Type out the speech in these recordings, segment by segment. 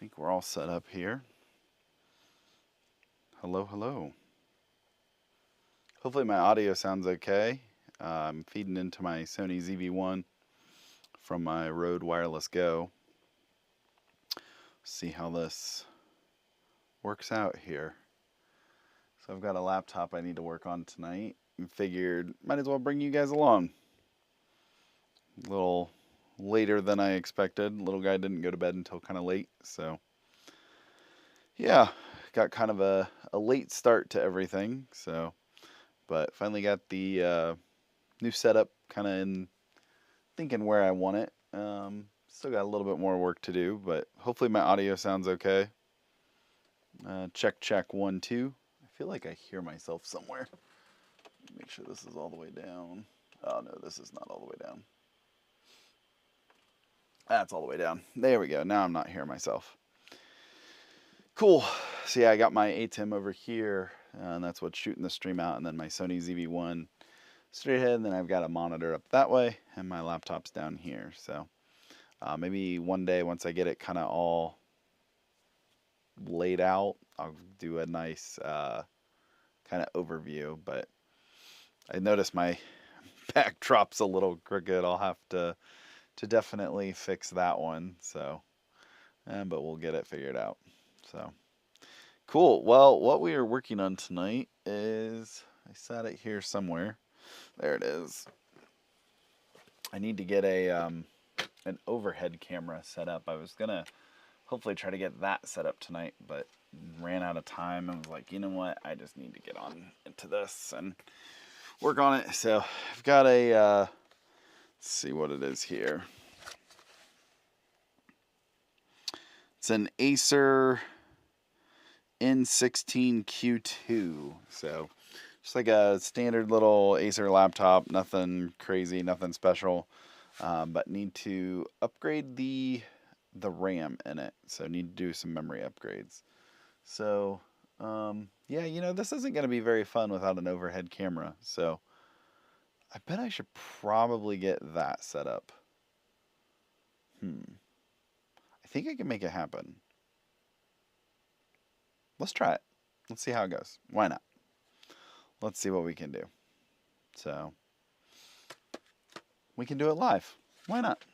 think we're all set up here. Hello, hello. Hopefully my audio sounds okay. I'm feeding into my Sony ZV-1 from my Rode Wireless Go. See how this works out here. So I've got a laptop I need to work on tonight and figured might as well bring you guys along. A little later than I expected. Little guy didn't go to bed until kind of late, so yeah, got kind of a late start to everything. So, but finally got the new setup kind of in thinking where I want it. Still got a little bit more work to do, but hopefully my audio sounds okay. Check, check, 1, 2. I feel like I hear myself somewhere. Make sure this is all the way down. Oh no, this is not all the way down. That's all the way down. There we go. Now I'm not hearing myself. Cool. So yeah, I got my ATEM over here, and that's what's shooting the stream out, and then my Sony ZV-1 straight ahead, and then I've got a monitor up that way, and my laptop's down here. So maybe one day once I get it kind of all laid out, I'll do a nice kind of overview. But I noticed my backdrop's a little crooked. I'll have to definitely fix that one. So, but we'll get it figured out. So, cool. Well, what we are working on tonight is, I sat it here somewhere. There it is. I need to get an overhead camera set up. I was gonna hopefully try to get that set up tonight, but ran out of time and was like, you know what? I just need to get on into this and work on it. So I've got a, let's see what it is here. It's an Acer N16Q2. So just like a standard little Acer laptop, nothing crazy, nothing special, but need to upgrade the RAM in it. So need to do some memory upgrades. So yeah, you know, this isn't going to be very fun without an overhead camera. So I bet I should probably get that set up. I think I can make it happen. Let's try it. Let's see how it goes. Why not? Let's see what we can do. So we can do it live. Why not?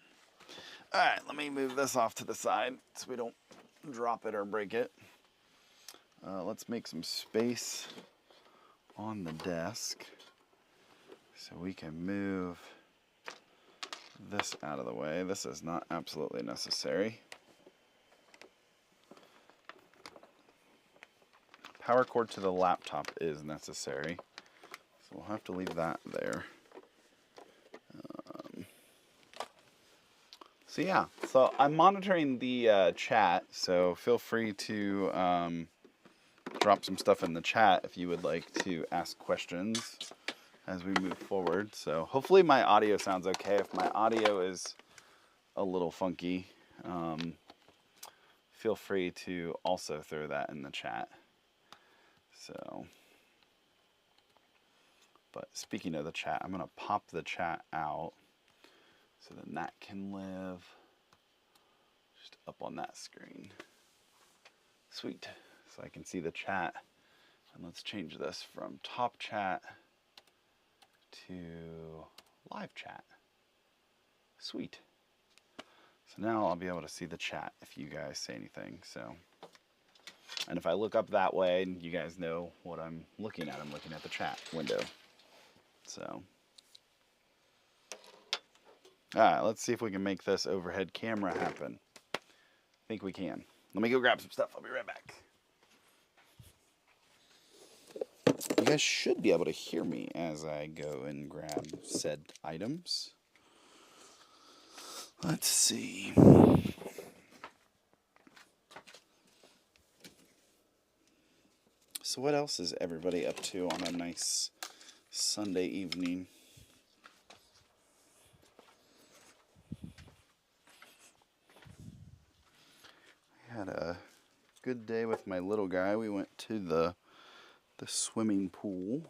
All right, let me move this off to the side so we don't drop it or break it. Let's make some space on the desk so we can move this out of the way. This is not absolutely necessary. Power cord to the laptop is necessary, so we'll have to leave that there. So yeah, so I'm monitoring the chat, so feel free to drop some stuff in the chat if you would like to ask questions as we move forward. So hopefully my audio sounds okay. If my audio is a little funky, feel free to also throw that in the chat. So, but speaking of the chat, I'm going to pop the chat out so then that can live just up on that screen. Sweet. So I can see the chat. And let's change this from top chat to live chat. Sweet. So now I'll be able to see the chat if you guys say anything. So, and if I look up that way, you guys know what I'm looking at. I'm looking at the chat window. So, all right, let's see if we can make this overhead camera happen. I think we can. Let me go grab some stuff. I'll be right back. You guys should be able to hear me as I go and grab said items. Let's see. So what else is everybody up to on a nice Sunday evening? I had a good day with my little guy. We went to the swimming pool.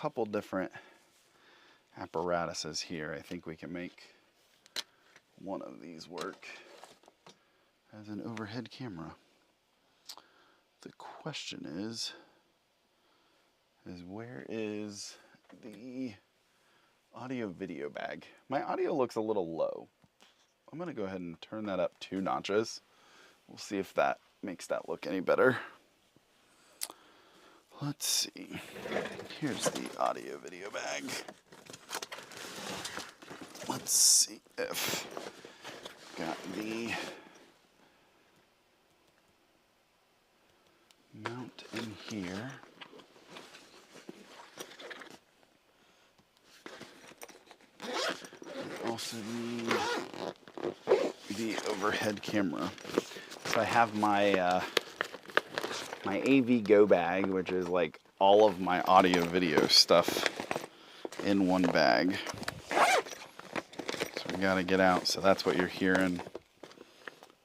couple different apparatuses here. I think we can make one of these work as an overhead camera. The question is where is the audio video bag? My audio looks a little low. I'm gonna go ahead and turn that up 2 notches. We'll see if that makes that look any better. Let's see. Here's the audio video bag. Let's see if got the mount in here. We also need the overhead camera. So I have my my AV Go bag, which is like all of my audio video stuff in one bag. So we gotta get out. So that's what you're hearing.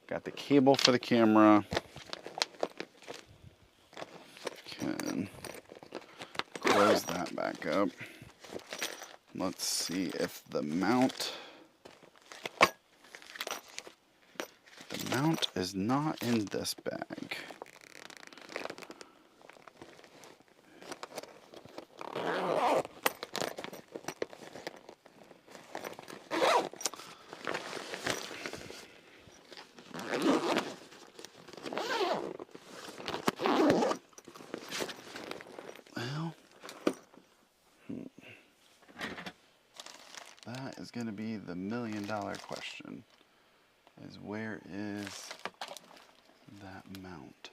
Got the cable for the camera. Can close that back up. Let's see if the mount is not in this bag. Well, that is going to be the million-dollar question, is where is that mount?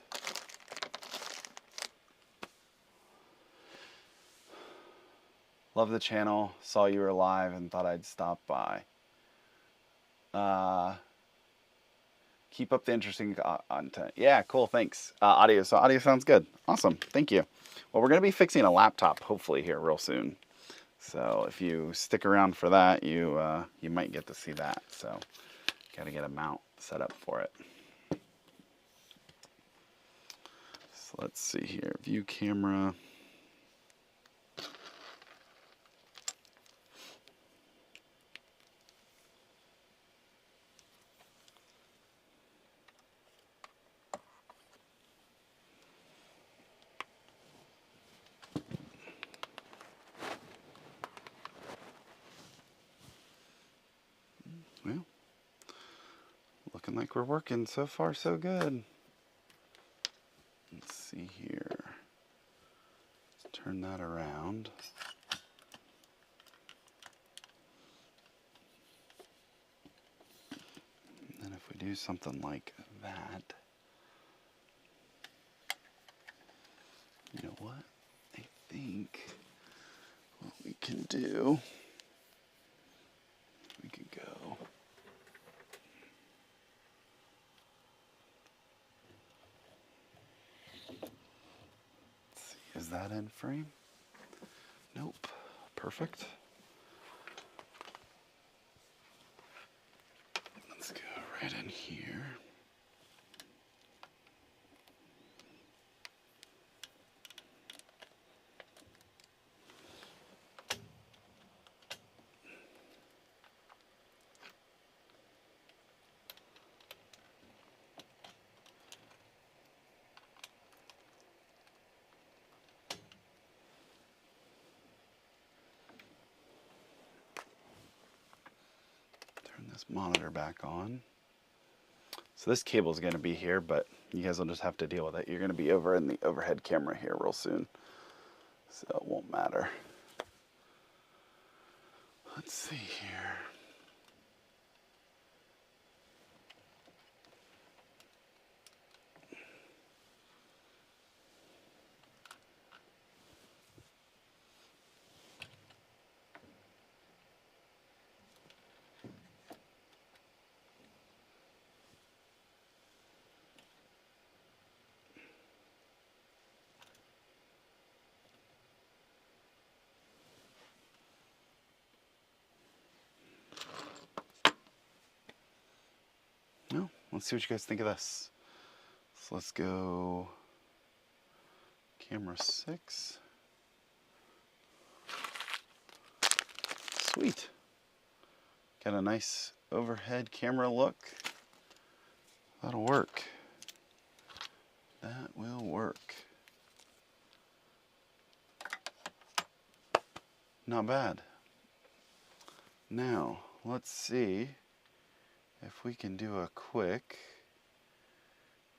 Love the channel, saw you were live and thought I'd stop by. Keep up the interesting content. Yeah, cool, thanks. Audio, so audio sounds good. Awesome, thank you. Well, we're gonna be fixing a laptop hopefully here real soon. So if you stick around for that, you might get to see that. So gotta get a mount set up for it. So let's see here, view camera. Well, looking like we're working. So far, so good. Let's see here. Let's turn that around. And then if we do something like that, you know what? I think what we can do, we could go. Let's see, is that in frame? Nope. Perfect. Let's go right in here. This monitor back on. So this cable is going to be here, but you guys will just have to deal with it. You're going to be over in the overhead camera here real soon, so it won't matter. Let's see here. No, let's see what you guys think of this. So let's go camera 6. Sweet. Got a nice overhead camera look. That'll work. That will work. Not bad. Now, let's see if we can do a quick,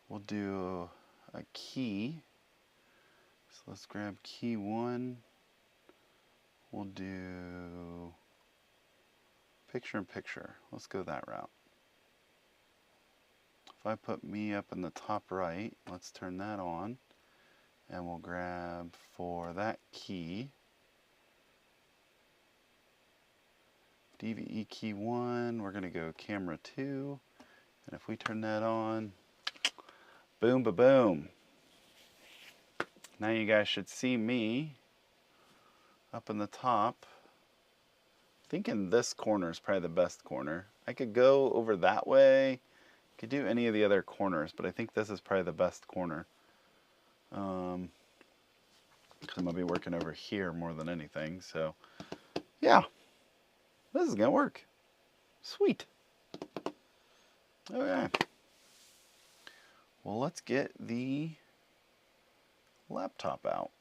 we'll do a key. So let's grab key 1. We'll do picture in picture. Let's go that route. If I put me up in the top right, let's turn that on. And we'll grab for that key, DVE key 1, we're going to go camera 2, and if we turn that on, boom, ba-boom. Now you guys should see me up in the top. Thinking this corner is probably the best corner. I could go over that way, could do any of the other corners, but I think this is probably the best corner. Because I'm going to be working over here more than anything, so yeah. This is gonna work. Sweet. Okay. Well, let's get the laptop out.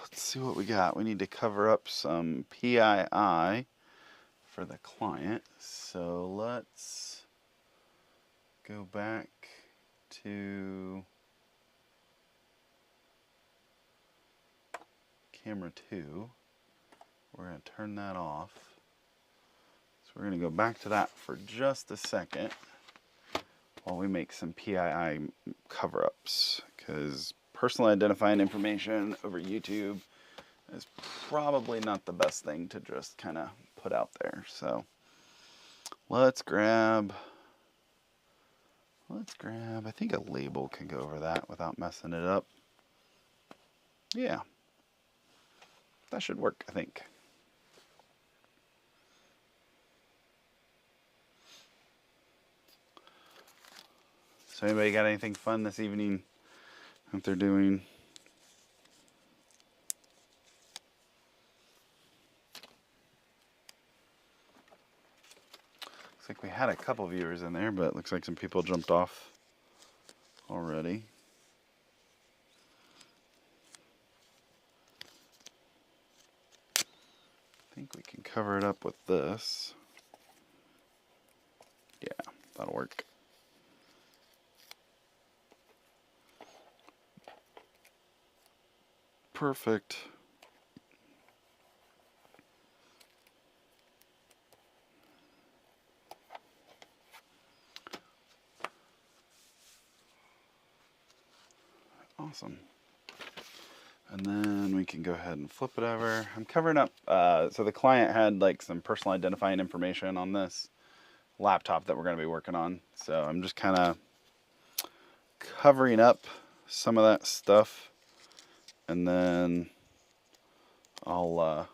Let's see what we got. We need to cover up some PII for the client. So let's go back to camera 2. We're going to turn that off. So we're going to go back to that for just a second while we make some PII cover-ups, because personal identifying information over YouTube is probably not the best thing to just kind of put out there. So let's grab, I think a label can go over that without messing it up. Yeah. That should work, I think. So anybody got anything fun this evening that they're doing? Looks like we had a couple viewers in there, but it looks like some people jumped off already. I think we can cover it up with this. Yeah, that'll work. Perfect. Awesome. And then we can go ahead and flip it over. I'm covering up, so the client had like some personal identifying information on this laptop that we're going to be working on. So I'm just kind of covering up some of that stuff, and then I'll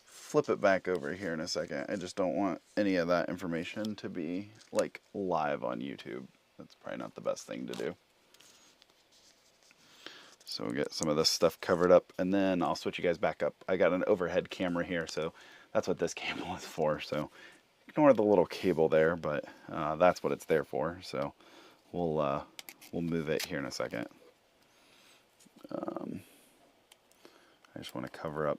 flip it back over here in a second. I just don't want any of that information to be like live on YouTube. That's probably not the best thing to do. So we'll get some of this stuff covered up, and then I'll switch you guys back up. I got an overhead camera here, so that's what this cable is for. So ignore the little cable there, but that's what it's there for. So we'll move it here in a second. I just want to cover up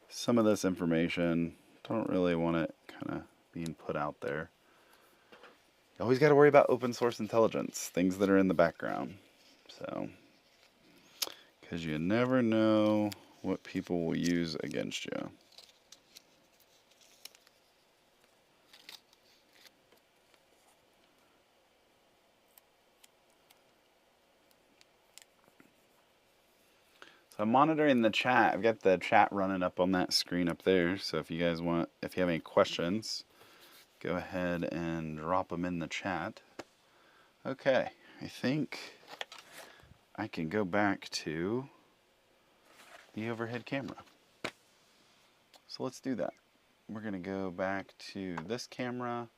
some of this information. Don't really want it kind of being put out there. You always got to worry about open source intelligence, things that are in the background. So, because you never know what people will use against you. So I'm monitoring the chat. I've got the chat running up on that screen up there. So if you guys want, if you have any questions, go ahead and drop them in the chat. Okay, I think I can go back to the overhead camera. So let's do that. We're going to go back to this camera,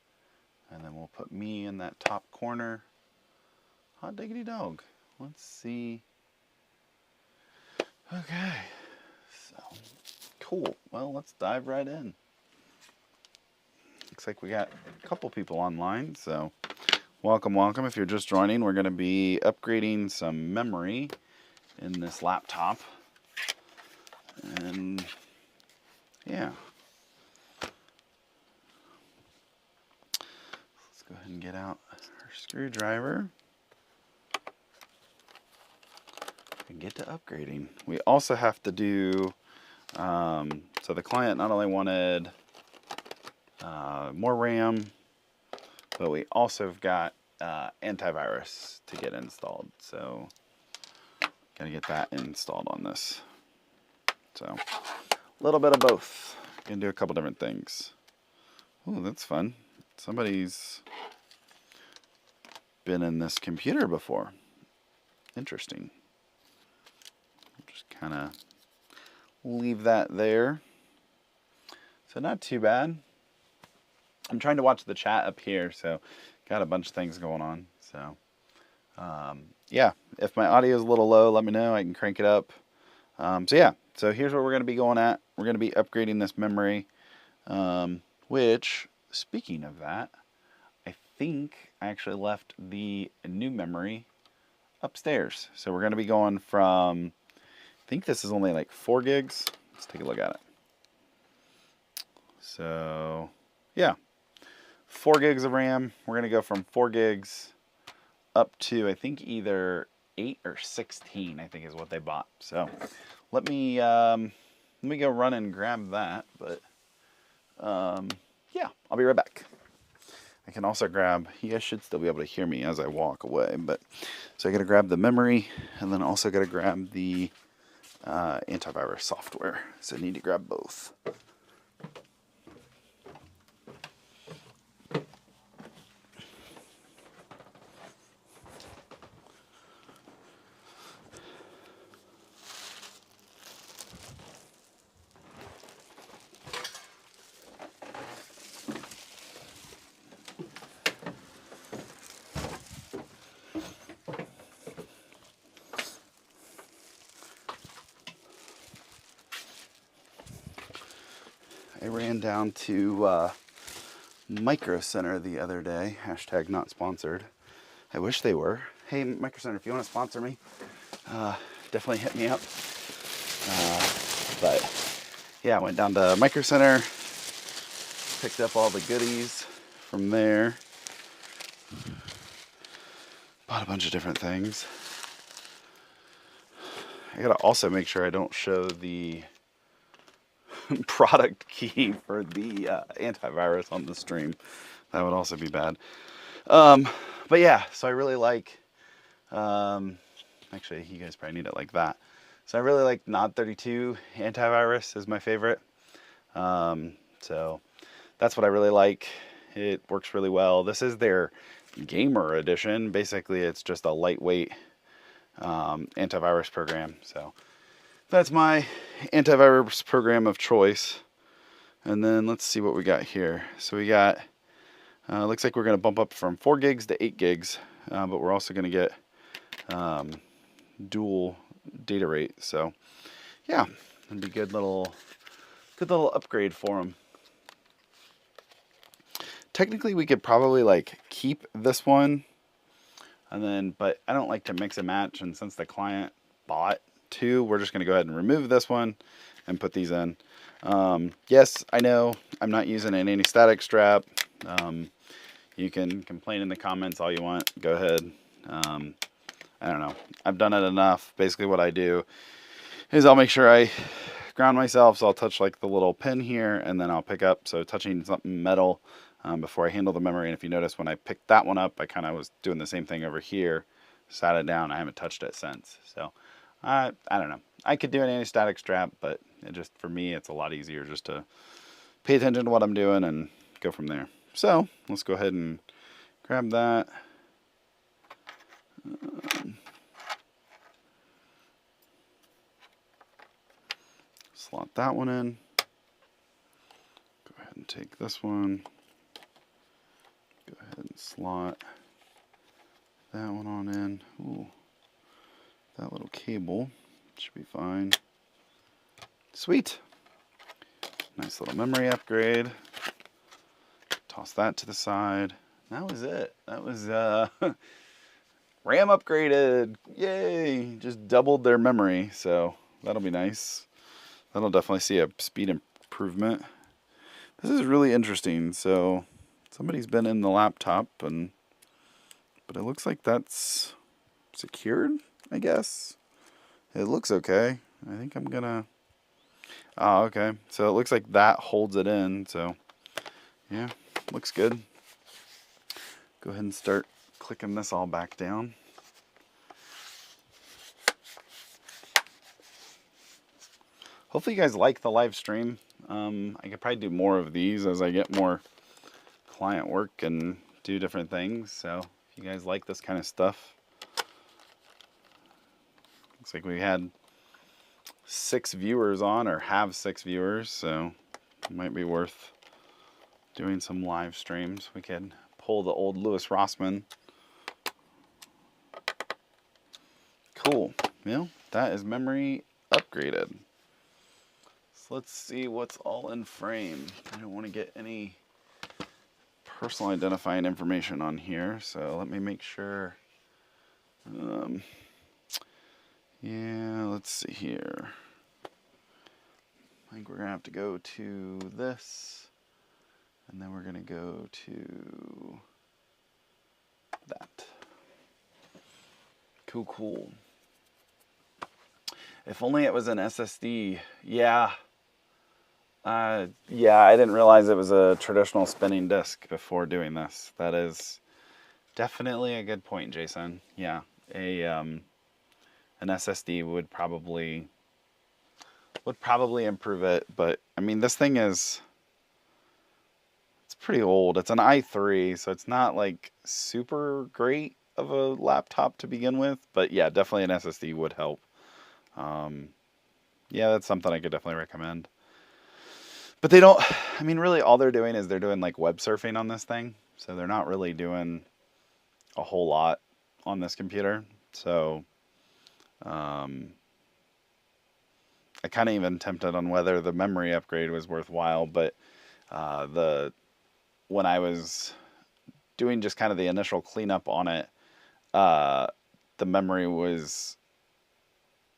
and then we'll put me in that top corner. Hot diggity dog. let's see. Okay, so cool. Well, let's dive right in. Looks like we got a couple people online, so welcome, welcome. If you're just joining, we're going to be upgrading some memory in this laptop. And yeah. Let's go ahead and get out our screwdriver and get to upgrading. We also have to do, so the client not only wanted more RAM, but we also have got antivirus to get installed. So gotta get that installed on this. So a little bit of both. Gonna do a couple different things. Oh, that's fun. Somebody's been in this computer before. Interesting. Just kind of leave that there. So not too bad. I'm trying to watch the chat up here, so got a bunch of things going on. So yeah, if my audio is a little low, let me know. I can crank it up. So yeah, so here's what we're going to be going at. We're going to be upgrading this memory, which, speaking of that, I think I actually left the new memory upstairs. So we're going to be going from, I think this is only like 4 gigs. Let's take a look at it. So yeah, 4 gigs of RAM. We're going to go from 4 gigs up to, I think, either 8 or 16, I think is what they bought. So let me go run and grab that. But yeah, I'll be right back. I can also grab, you guys should still be able to hear me as I walk away, but so I got to grab the memory and then also got to grab the antivirus software. So I need to grab both. I ran down to Micro Center the other day, hashtag not sponsored. I wish they were. Hey, Micro Center, if you want to sponsor me, definitely hit me up. But yeah, I went down to Micro Center, picked up all the goodies from there, bought a bunch of different things. I gotta also make sure I don't show the product key for the antivirus on the stream. That would also be bad. But yeah, so I really like, actually you guys probably need it like that. So I really like Nod32 antivirus is my favorite. So that's what I really like. It works really well. This is their gamer edition. Basically it's just a lightweight antivirus program. So that's my antivirus program of choice. And then let's see what we got here. So we got, looks like we're going to bump up from 4 gigs to 8 gigs, but we're also going to get dual data rate. So yeah, it'd be good little upgrade for them. Technically, we could probably like keep this one, and then, but I don't like to mix and match. And since the client bought 2, we're just going to go ahead and remove this one and put these in. Yes, I know I'm not using an anti-static strap. You can complain in the comments all you want. Go ahead. I don't know. I've done it enough. Basically what I do is I'll make sure I ground myself. So I'll touch like the little pin here and then I'll pick up. So touching something metal before I handle the memory. And if you notice when I picked that one up, I kind of was doing the same thing over here. Sat it down. I haven't touched it since. So I don't know. I could do an anti-static strap, but it just, for me, it's a lot easier just to pay attention to what I'm doing and go from there. So let's go ahead and grab that. Slot that one in. Go ahead and take this one. Go ahead and slot that one on in. Ooh. that little cable should be fine. Sweet. Nice little memory upgrade. Toss that to the side. That was it. That was RAM upgraded. Yay! Just doubled their memory, so that'll be nice. That'll definitely see a speed improvement. This is really interesting. So somebody's been in the laptop, but it looks like that's secured, I guess. It looks okay. I think I'm gonna... Oh, okay. So it looks like that holds it in, so yeah, looks good. Go ahead and start clicking this all back down. Hopefully you guys like the live stream. I could probably do more of these as I get more client work and do different things. So if you guys like this kind of stuff. Looks like we had 6 viewers on, or have 6 viewers, so it might be worth doing some live streams. We could pull the old Louis Rossmann. Cool. Well, that is memory upgraded. So let's see what's all in frame. I don't want to get any personal identifying information on here, so let me make sure. Yeah, let's see here. I think we're going to have to go to this, and then we're going to go to that. Cool, cool. If only it was an SSD. Yeah. Yeah, I didn't realize it was a traditional spinning disk before doing this. That is definitely a good point, Jason. Yeah, an SSD would probably improve it, but I mean, this thing it's pretty old. It's an i3, so it's not like super great of a laptop to begin with, but yeah, definitely an SSD would help. Yeah, that's something I could definitely recommend. But they don't, I mean, really all they're doing is they're doing like web surfing on this thing, so they're not really doing a whole lot on this computer. So I kind of even tempted on whether the memory upgrade was worthwhile, but when I was doing just kind of the initial cleanup on it, the memory was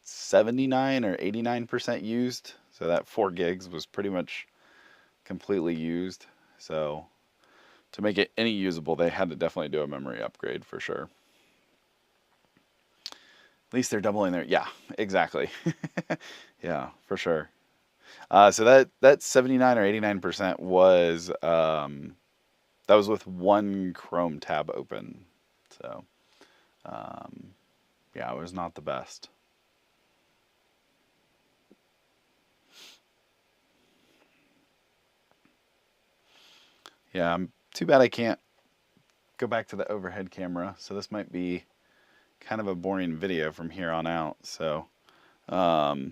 79 or 89% used, so that 4 gigs was pretty much completely used. So to make it any usable, they had to definitely do a memory upgrade for sure. At least they're doubling their, yeah, exactly. Yeah, for sure. So that 79 or 89% was that was with one Chrome tab open. So yeah, it was not the best. Yeah, too bad I can't go back to the overhead camera. So this might be kind of a boring video from here on out. So, but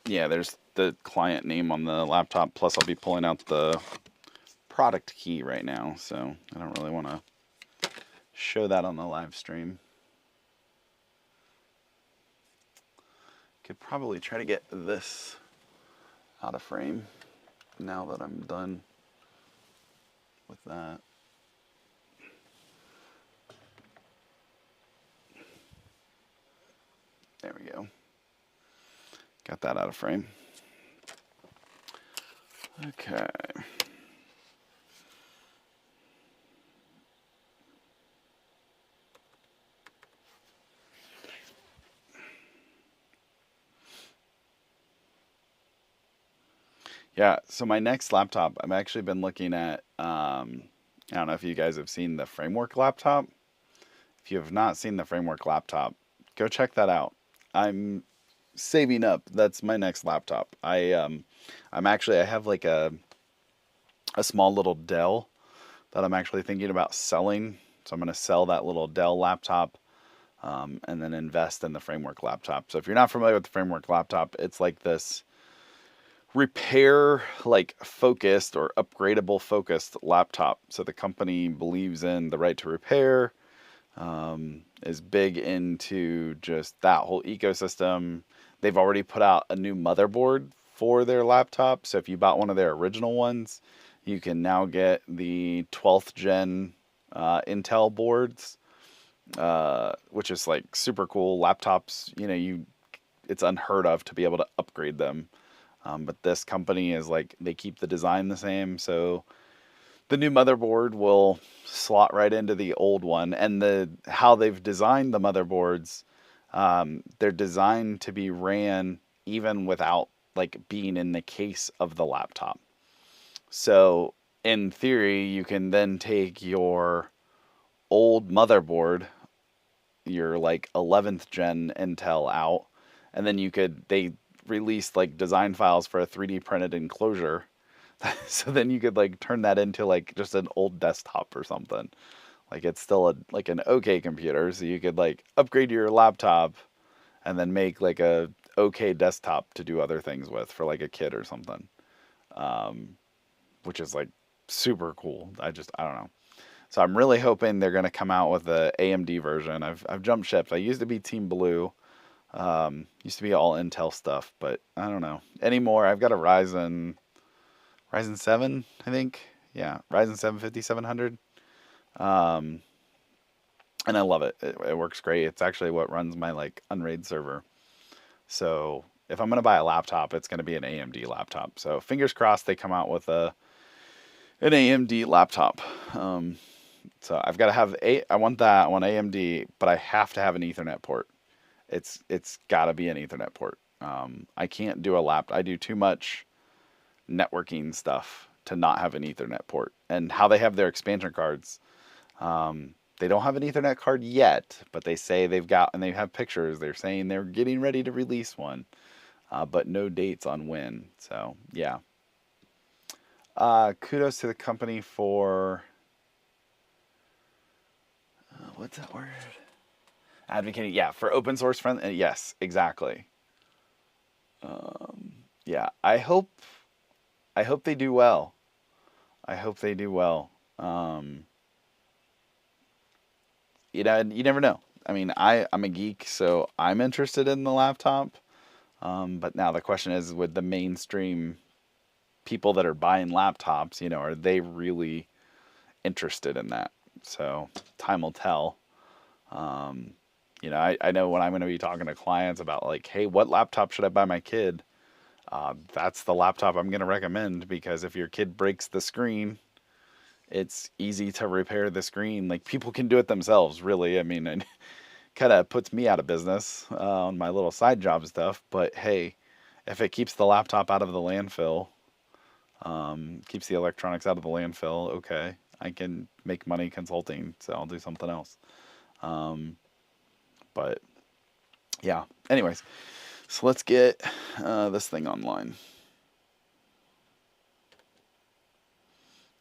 yeah, there's the client name on the laptop. Plus, I'll be pulling out the product key right now. So I don't really want to show that on the live stream. Could probably try to get this out of frame now that I'm done with that. There we go. Got that out of frame. Okay. Yeah, so my next laptop, I've actually been looking at, I don't know if you guys have seen the Framework laptop. If you have not seen the Framework laptop, go check that out. I'm saving up. That's my next laptop. I have like a small little Dell that I'm actually thinking about selling. So I'm going to sell that little Dell laptop and then invest in the Framework laptop. So if you're not familiar with the Framework laptop, it's like this repair like focused or upgradable focused laptop. So the company believes in the right to repair, is big into just that whole ecosystem. They've already put out a new motherboard for their laptop. So if you bought one of their original ones, you can now get the 12th gen Intel boards, which is like super cool. Laptops, it's unheard of to be able to upgrade them. But this company is like, they keep the design the same. So the new motherboard will slot right into the old one. And how they've designed the motherboards, they're designed to be ran even without like being in the case of the laptop. So in theory, you can then take your old motherboard, your like 11th gen Intel out, and then they released like design files for a 3D printed enclosure. So then you could like turn that into like just an old desktop or something. Like it's still like an okay computer, so you could like upgrade your laptop and then make like a okay desktop to do other things with for like a kid or something. Which is like super cool. I don't know. So I'm really hoping they're going to come out with the AMD version. I've jumped ships. I used to be Team Blue. Used to be all Intel stuff, but I don't know anymore. I've got a Ryzen 7, I think. Yeah, Ryzen 7 5700. And I love it. It works great. It's actually what runs my like Unraid server. So if I'm going to buy a laptop, it's going to be an AMD laptop. So fingers crossed they come out with an AMD laptop. So I've got to have I want that. I want AMD, but I have to have an Ethernet port. It's got to be an Ethernet port. I can't do a laptop. I do too much networking stuff to not have an Ethernet port. And how they have their expansion cards, they don't have an Ethernet card yet, but they say they've got, and they have pictures. They're saying they're getting ready to release one, but no dates on when. So yeah. Kudos to the company for what's that word? Advocating, yeah, for open source friendly. Yes, exactly. Yeah, I hope they do well. I hope they do well. You never know. I mean, I'm a geek, so I'm interested in the laptop. But now the question is, with the mainstream people that are buying laptops, are they really interested in that? So time will tell. I know when I'm going to be talking to clients about like, hey, what laptop should I buy my kid? That's the laptop I'm going to recommend, because if your kid breaks the screen, it's easy to repair the screen. Like people can do it themselves, really. I mean, it kind of puts me out of business on my little side job stuff. But hey, if it keeps the laptop out of the landfill, keeps the electronics out of the landfill, okay, I can make money consulting, so I'll do something else. But yeah, anyways, so let's get this thing online.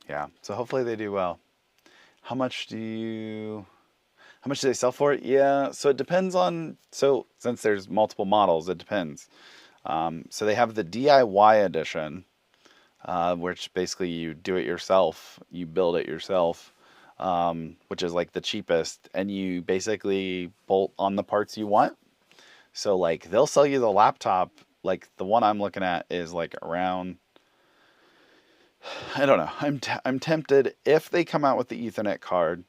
Yeah, so hopefully they do well. How much do they sell for it? Yeah, so it depends on, so since there's multiple models, it depends. So they have the DIY edition, which basically you do it yourself, you build it yourself, which is like the cheapest, and you basically bolt on the parts you want. So like they'll sell you the laptop, like the one I'm looking at is like around, I don't know. I'm tempted if they come out with the Ethernet card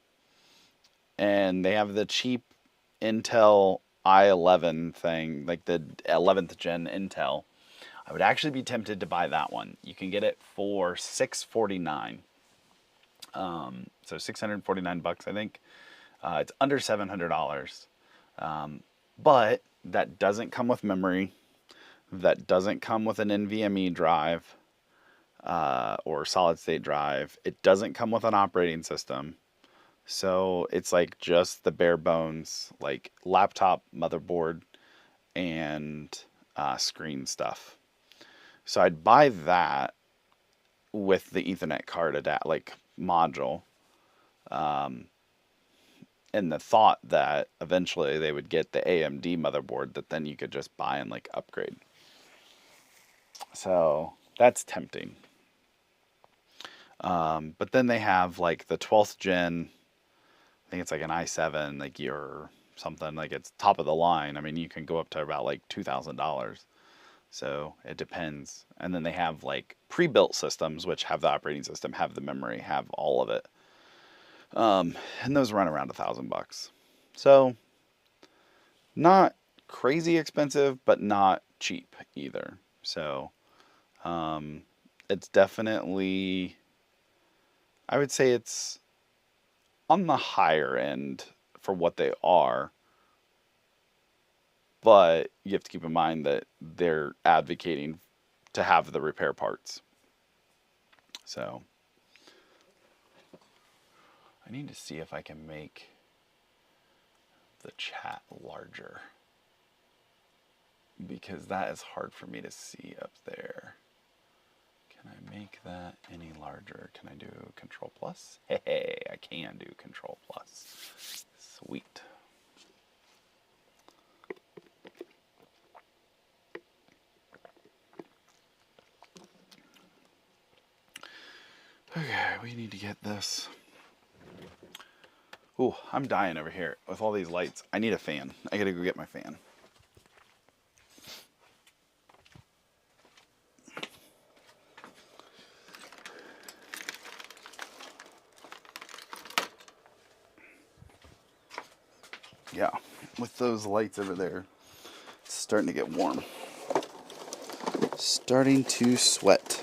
and they have the cheap Intel i11 thing, like the 11th gen Intel, I would actually be tempted to buy that one. You can get it for $649. So $649, I think. It's under $700. But that doesn't come with memory. That doesn't come with an NVMe drive or solid state drive. It doesn't come with an operating system. So it's like just the bare bones, like laptop, motherboard, and screen stuff. So I'd buy that with the Ethernet card module, in the thought that eventually they would get the AMD motherboard that then you could just buy and like upgrade. So that's tempting. But then they have like the 12th gen. I think it's like an i7, like or something. Like it's top of the line. I mean, you can go up to about like $2,000. So it depends. And then they have like pre-built systems, which have the operating system, have the memory, have all of it. And those run around $1,000. So not crazy expensive, but not cheap either. So it's definitely, I would say it's on the higher end for what they are. But you have to keep in mind that they're advocating to have the repair parts. So I need to see if I can make the chat larger, because that is hard for me to see up there. Can I make that any larger? Can I do Control Plus? Hey, I can do Control Plus. Sweet. Okay, we need to get this. Ooh, I'm dying over here with all these lights. I need a fan. I gotta go get my fan. Yeah, with those lights over there, it's starting to get warm. Starting to sweat.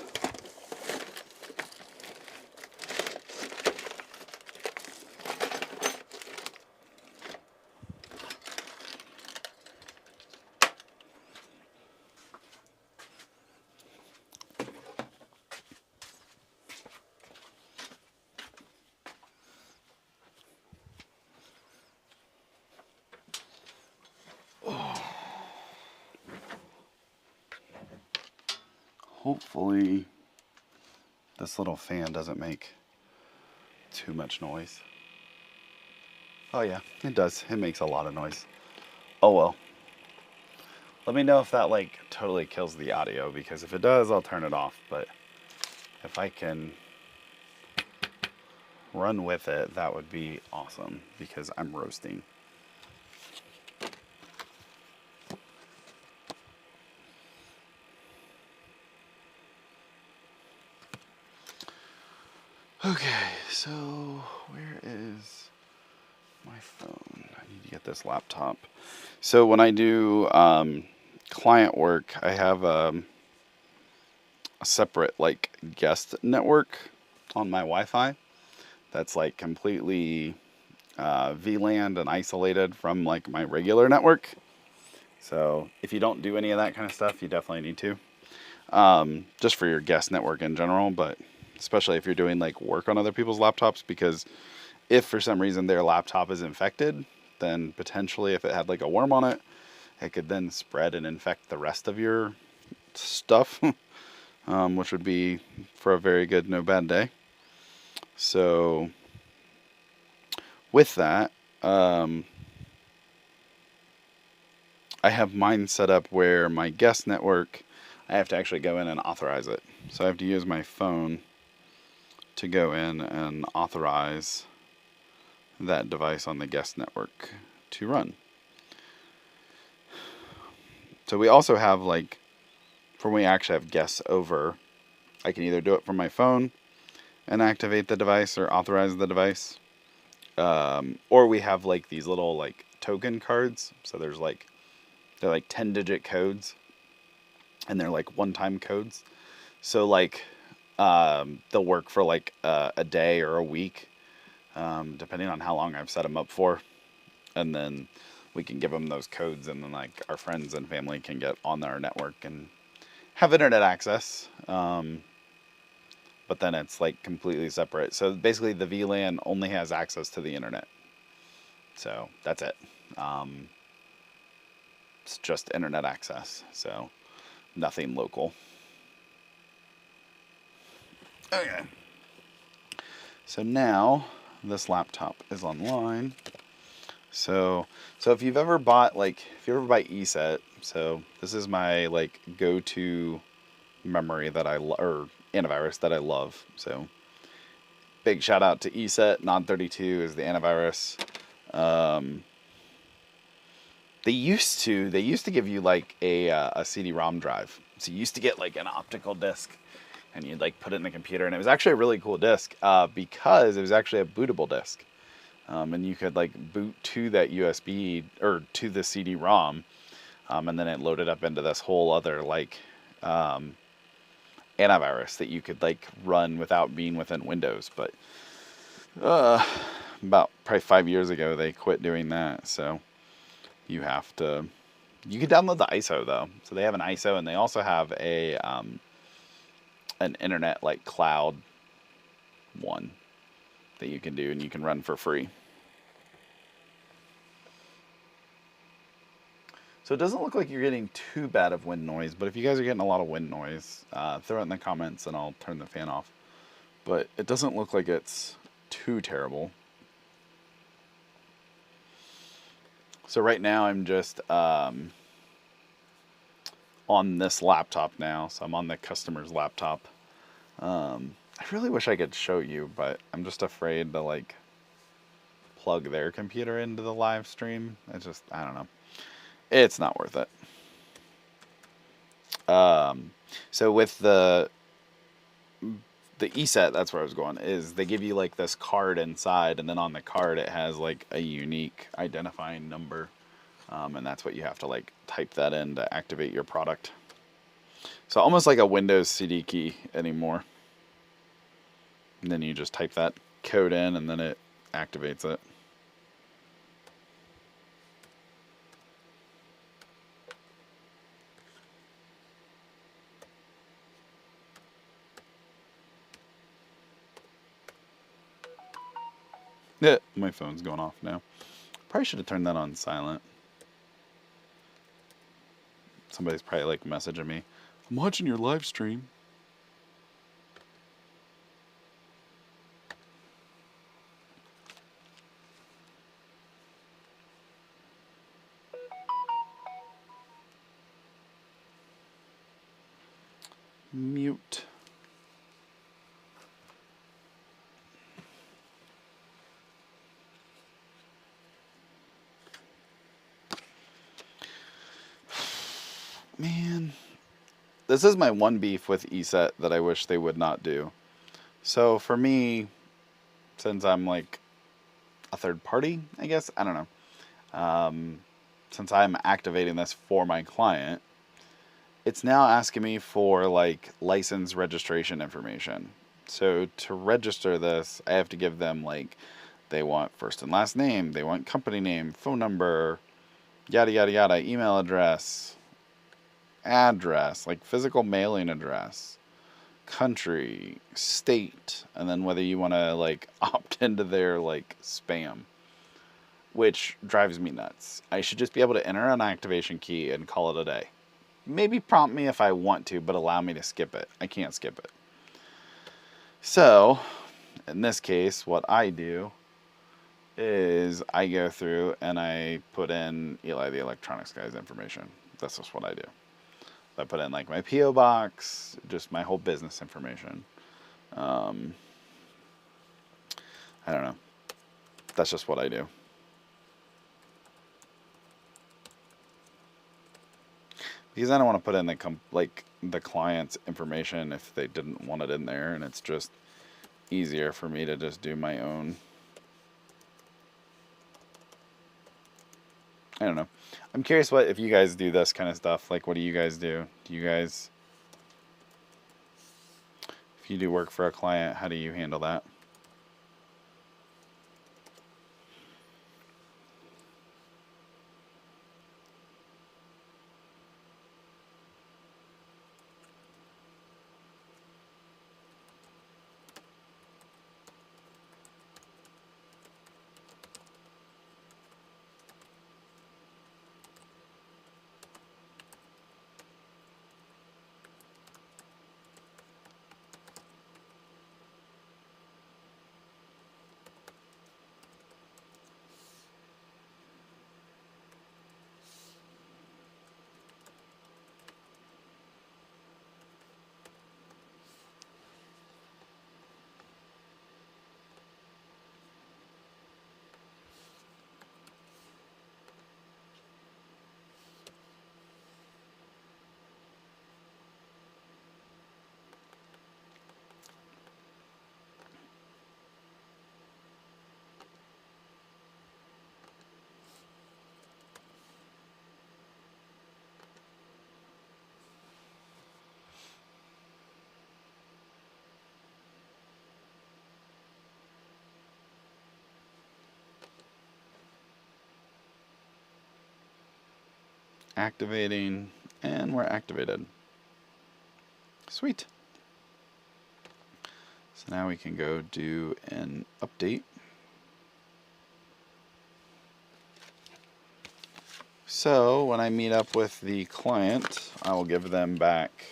Hopefully this little fan doesn't make too much noise. Oh yeah, it does. It makes a lot of noise. Oh well. Let me know if that like totally kills the audio, because if it does, I'll turn it off. But if I can run with it, that would be awesome, because I'm roasting. Okay, so where is my phone? I need to get this laptop. So when I do client work, I have a separate like guest network on my Wi-Fi that's like completely VLAN and isolated from like my regular network. So if you don't do any of that kind of stuff, you definitely need to. Just for your guest network in general, but especially if you're doing like work on other people's laptops, because if for some reason their laptop is infected, then potentially if it had like a worm on it, it could then spread and infect the rest of your stuff, which would be for a very good, no bad day. So with that, I have mine set up where my guest network, I have to actually go in and authorize it. So I have to use my phone to go in and authorize that device on the guest network to run. So we also have like, for when we actually have guests over, I can either do it from my phone and activate the device or authorize the device. Or we have like these little like token cards. So they're like 10-digit codes, and they're like one-time codes. So like they'll work for like a day or a week, depending on how long I've set them up for. And then we can give them those codes, and then like our friends and family can get on our network and have internet access. But then it's like completely separate. So basically the VLAN only has access to the internet. So that's it. It's just internet access. So nothing local. Okay. So now this laptop is online. So if you've ever bought, like, if you ever buy ESET, so this is my like go-to memory that or antivirus that I love. So big shout out to ESET. Nod32 is the antivirus. They used to give you like a CD-ROM drive. So you used to get like an optical disc, and you'd like put it in the computer, and it was actually a really cool disc because it was actually a bootable disc, and you could like boot to that USB or to the CD-ROM, and then it loaded up into this whole other like antivirus that you could like run without being within Windows. But about probably 5 years ago, they quit doing that. So you can download the ISO though. So they have an ISO, and they also have an internet like cloud one that you can do, and you can run for free. So it doesn't look like you're getting too bad of wind noise, but if you guys are getting a lot of wind noise, throw it in the comments and I'll turn the fan off. But it doesn't look like it's too terrible. So right now I'm just on this laptop now. So I'm on the customer's laptop. I really wish I could show you, but I'm just afraid to like plug their computer into the live stream. It's just, I don't know. It's not worth it. So with the ESET, that's where I was going, is they give you like this card inside, and then on the card it has like a unique identifying number, and that's what you have to like type that in to activate your product. So almost like a Windows CD key anymore. And then you just type that code in, and then it activates it. Yeah, my phone's going off now. Probably should have turned that on silent. Somebody's probably like messaging me. I'm watching your live stream. Mute. Man, this is my one beef with ESET that I wish they would not do. So for me, since I'm like a third party, I guess, I don't know. Since I'm activating this for my client, it's now asking me for like license registration information. So to register this, I have to give them like, they want first and last name, they want company name, phone number, yada yada yada, email address, like physical mailing address, country, state, and then whether you want to like opt into their like spam, which drives me nuts. I should just be able to enter an activation key and call it a day. Maybe prompt me if I want to, but allow me to skip it. I can't skip it. So, in this case, what I do is I go through and I put in Eli the Electronics Guy's information. That's just what I do. I put in like my P.O. box, just my whole business information. I don't know. That's just what I do. Because I don't want to put in the client's information if they didn't want it in there, and it's just easier for me to just do my own. I don't know. I'm curious if you guys do this kind of stuff. Like, what do you guys do? Do you guys, if you do work for a client, how do you handle that? activating, and we're activated. Sweet. So now we can go do an update. So when I meet up with the client, I will give them back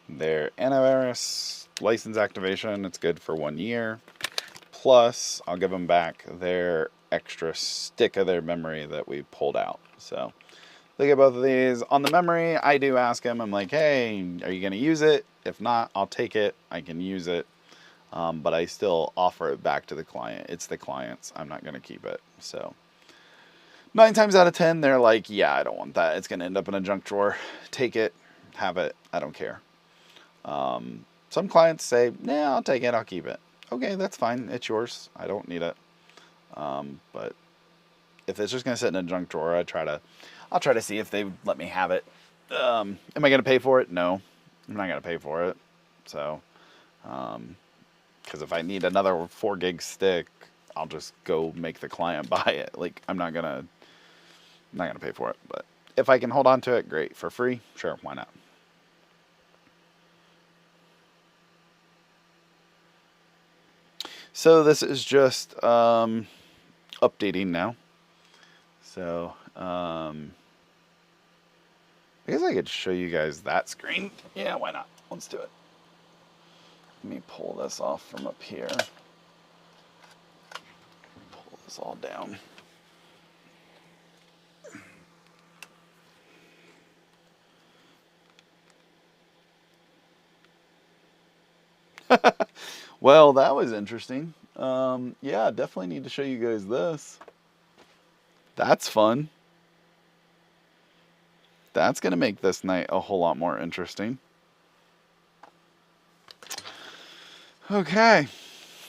their antivirus license activation. It's good for 1 year. Plus, I'll give them back their extra stick of their memory that we pulled out. So they get both of these. On the memory, I do ask them, I'm like, hey, are you going to use it? If not, I'll take it. I can use it. But I still offer it back to the client. It's the client's. I'm not going to keep it. So 9 times out of 10, they're like, yeah, I don't want that. It's going to end up in a junk drawer. Take it. Have it. I don't care. Some clients say, nah, I'll take it. I'll keep it. Okay, that's fine. It's yours. I don't need it. But if it's just going to sit in a junk drawer, I'll try to see if they let me have it. Am I going to pay for it? No, I'm not going to pay for it. So, because if I need another 4 gig stick, I'll just go make the client buy it. Like, I'm not gonna pay for it. But if I can hold on to it, great. For free, sure, why not? So this is just updating now. So I guess I could show you guys that screen. Yeah, why not? Let's do it. Let me pull this off from up here. Pull this all down. Well, that was interesting. Yeah, definitely need to show you guys this. That's fun. That's going to make this night a whole lot more interesting. Okay.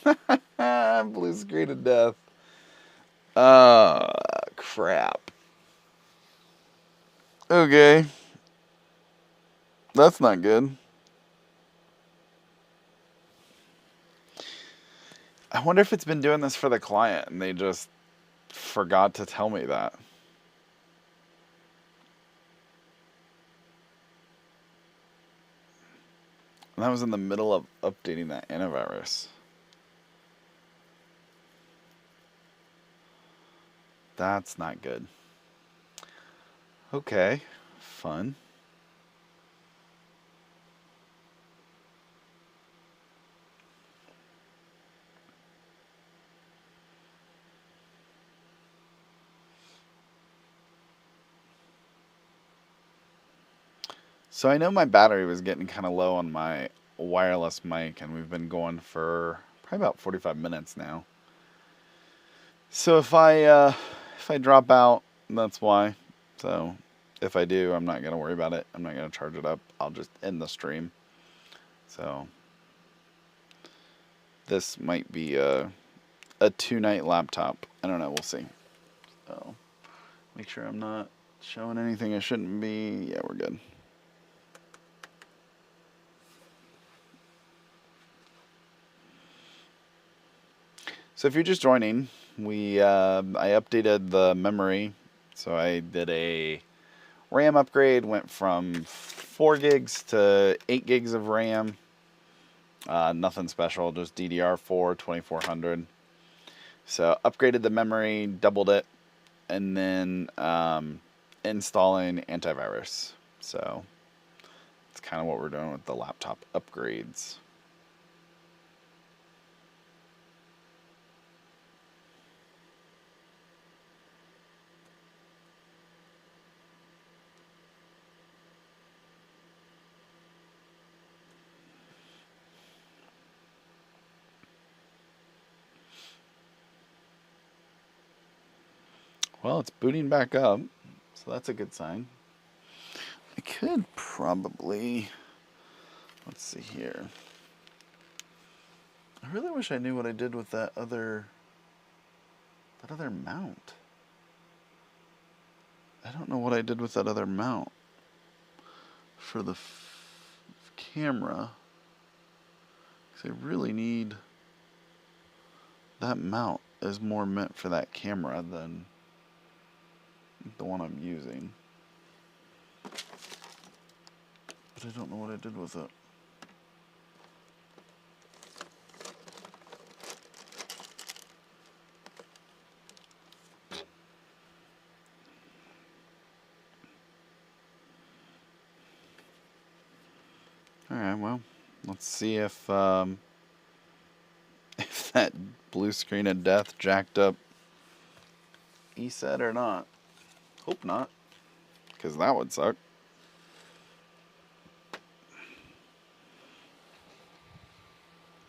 Blue screen of death. Crap. Okay. That's not good. I wonder if it's been doing this for the client and they just forgot to tell me that. And that was in the middle of updating that antivirus. That's not good. Okay, fun. So I know my battery was getting kind of low on my wireless mic, and we've been going for probably about 45 minutes now. So if I drop out, that's why. So if I do, I'm not gonna worry about it. I'm not gonna charge it up. I'll just end the stream. So this might be a 2-night laptop. I don't know. We'll see. So make sure I'm not showing anything I shouldn't be. Yeah, we're good. So if you're just joining, I updated the memory. So I did a RAM upgrade, went from 4 gigs to 8 gigs of RAM. Nothing special, just DDR4 2400. So upgraded the memory, doubled it, and then installing antivirus. So it's kind of what we're doing with the laptop upgrades. Well, it's booting back up, so that's a good sign. I could probably, let's see here. I really wish I knew what I did with that other mount. I don't know what I did with that other mount for the camera, because I really need that mount is more meant for that camera than the one I'm using. but I don't know what I did with it. Alright, well, let's see if that blue screen of death jacked up ESET or not. Hope not, because that would suck.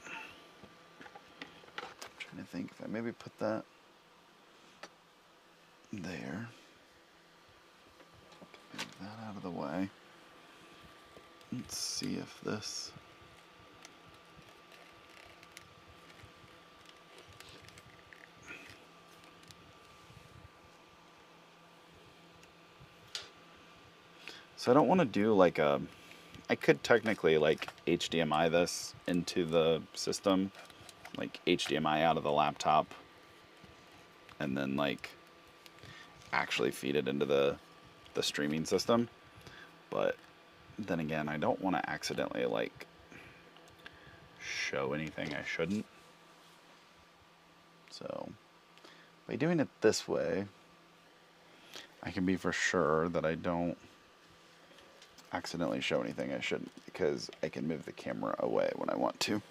I'm trying to think if I maybe put that there. Move that out of the way. Let's see if this... So I don't want to do like a... I could technically like HDMI this into the system. Like HDMI out of the laptop. And then like actually feed it into the streaming system. But then again, I don't want to accidentally like show anything I shouldn't. So by doing it this way, I can be for sure that I don't accidentally show anything I shouldn't, because I can move the camera away when I want to.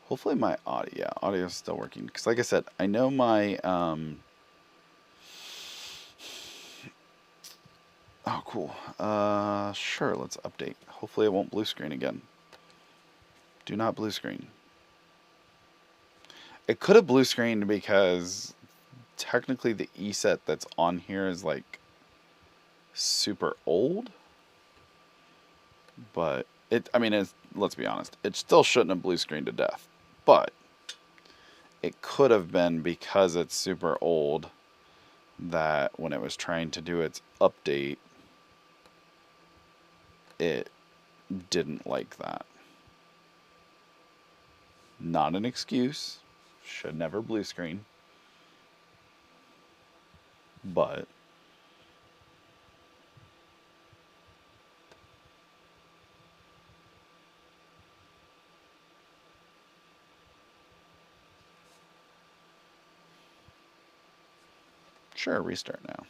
Hopefully my audio is still working, because like I said, I know my oh cool, sure, let's update. Hopefully it won't blue screen again. Do not blue screen. It could have blue screened because technically the ESET that's on here is like super old, but I mean, let's be honest, it still shouldn't have blue screened to death, but it could have been because it's super old that when it was trying to do its update, it didn't like that. Not an excuse, should never blue screen, but sure, restart now.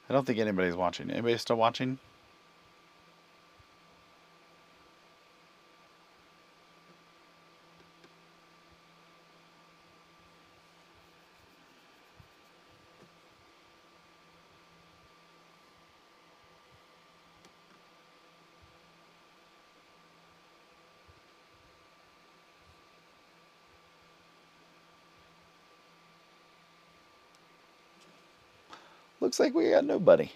I don't think anybody's watching. Anybody still watching? Looks like we got nobody.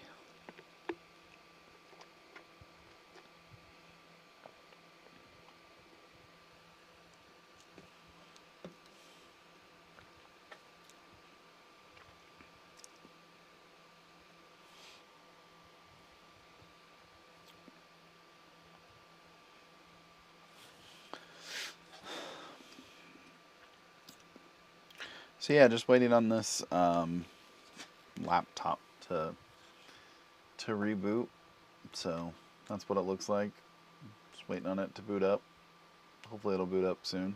So yeah, just waiting on this laptop to reboot. So that's what it looks like. Just waiting on it to boot up. Hopefully it'll boot up soon.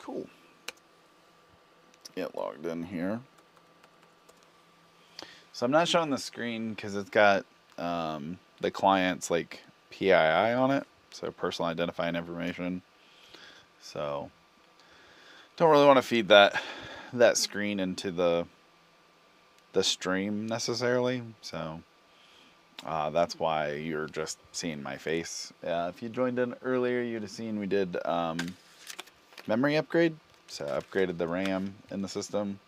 Cool. Get logged in here. So I'm not showing the screen because it's got the client's like PII on it, so personal identifying information. So don't really want to feed that screen into the stream necessarily. So That's why you're just seeing my face. If you joined in earlier, you'd have seen we did memory upgrade. So upgraded the RAM in the system.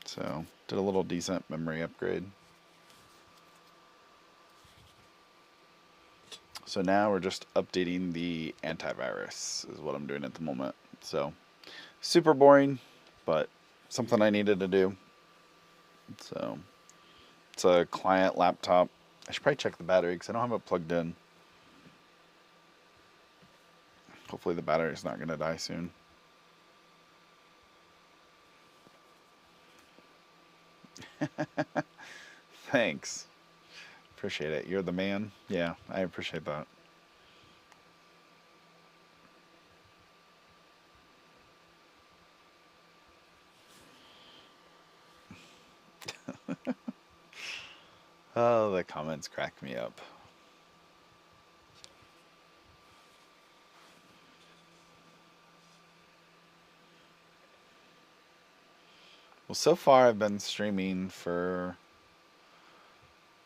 So did a little decent memory upgrade. So now we're just updating the antivirus is what I'm doing at the moment. So super boring, but something I needed to do. So it's a client laptop. I should probably check the battery because I don't have it plugged in. Hopefully the battery's not going to die soon. Thanks. Appreciate it. You're the man. Yeah, I appreciate that. Oh, the comments crack me up. Well, so far I've been streaming for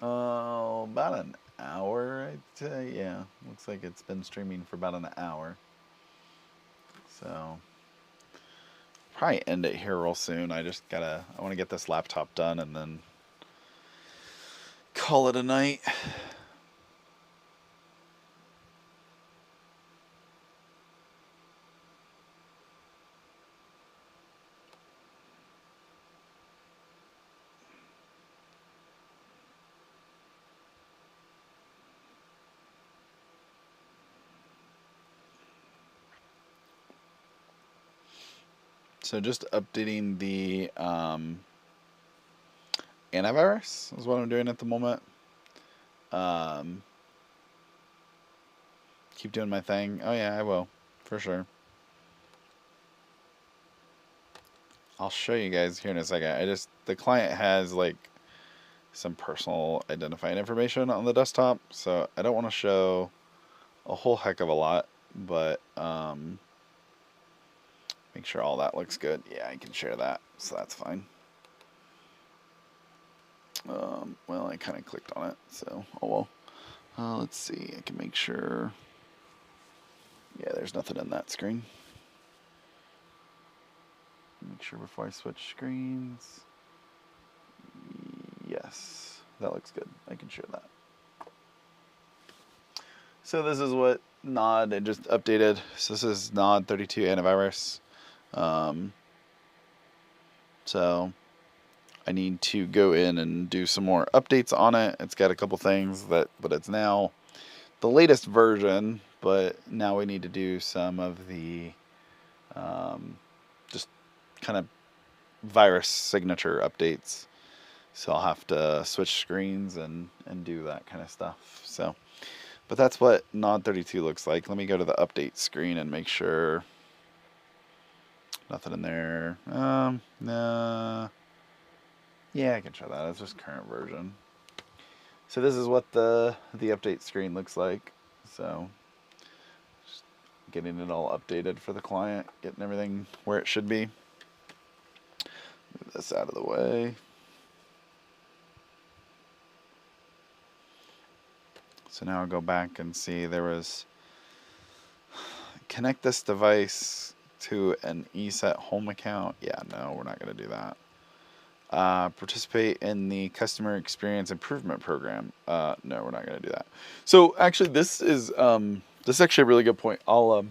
about an hour, I'd say. Yeah, looks like it's been streaming for about an hour. So probably end it here real soon. I want to get this laptop done and then call it a night. So just updating the antivirus is what I'm doing at the moment. Keep doing my thing. Oh yeah, I will, for sure. I'll show you guys here in a second. The client has like some personal identifying information on the desktop, so I don't want to show a whole heck of a lot, but make sure all that looks good. Yeah, I can share that, so that's fine. Well, I kind of clicked on it, so oh well. Let's see, I can make sure. Yeah, there's nothing in that screen. Make sure before I switch screens. Yes, that looks good. I can share that. So this is what Nod I just updated. So this is Nod 32 antivirus. So I need to go in and do some more updates on it. It's got a couple things but it's now the latest version, but now we need to do some of the just kind of virus signature updates. So I'll have to switch screens and do that kind of stuff. So, but that's what Nod 32 looks like. Let me go to the update screen and make sure nothing in there. No. Yeah, I can try that. It's just current version. So this is what the update screen looks like. So just getting it all updated for the client, getting everything where it should be. Move this out of the way. So now I'll go back and see there was connect this device to an ESET home account. Yeah, no, we're not going to do that. Participate in the customer experience improvement program. No, we're not going to do that. So actually, this is actually a really good point. I'll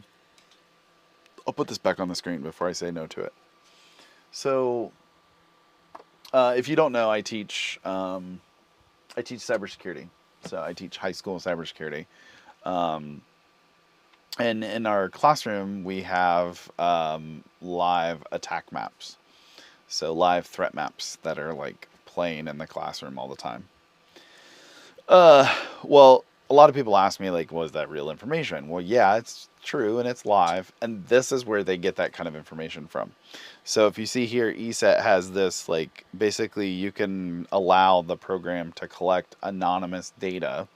put this back on the screen before I say no to it. So if you don't know, I teach cybersecurity. So I teach high school cybersecurity. And in our classroom, we have live attack maps. So live threat maps that are like playing in the classroom all the time. Well, a lot of people ask me like, was that real information? Well, yeah, it's true and it's live. And this is where they get that kind of information from. So if you see here, ESET has this, like, basically you can allow the program to collect anonymous data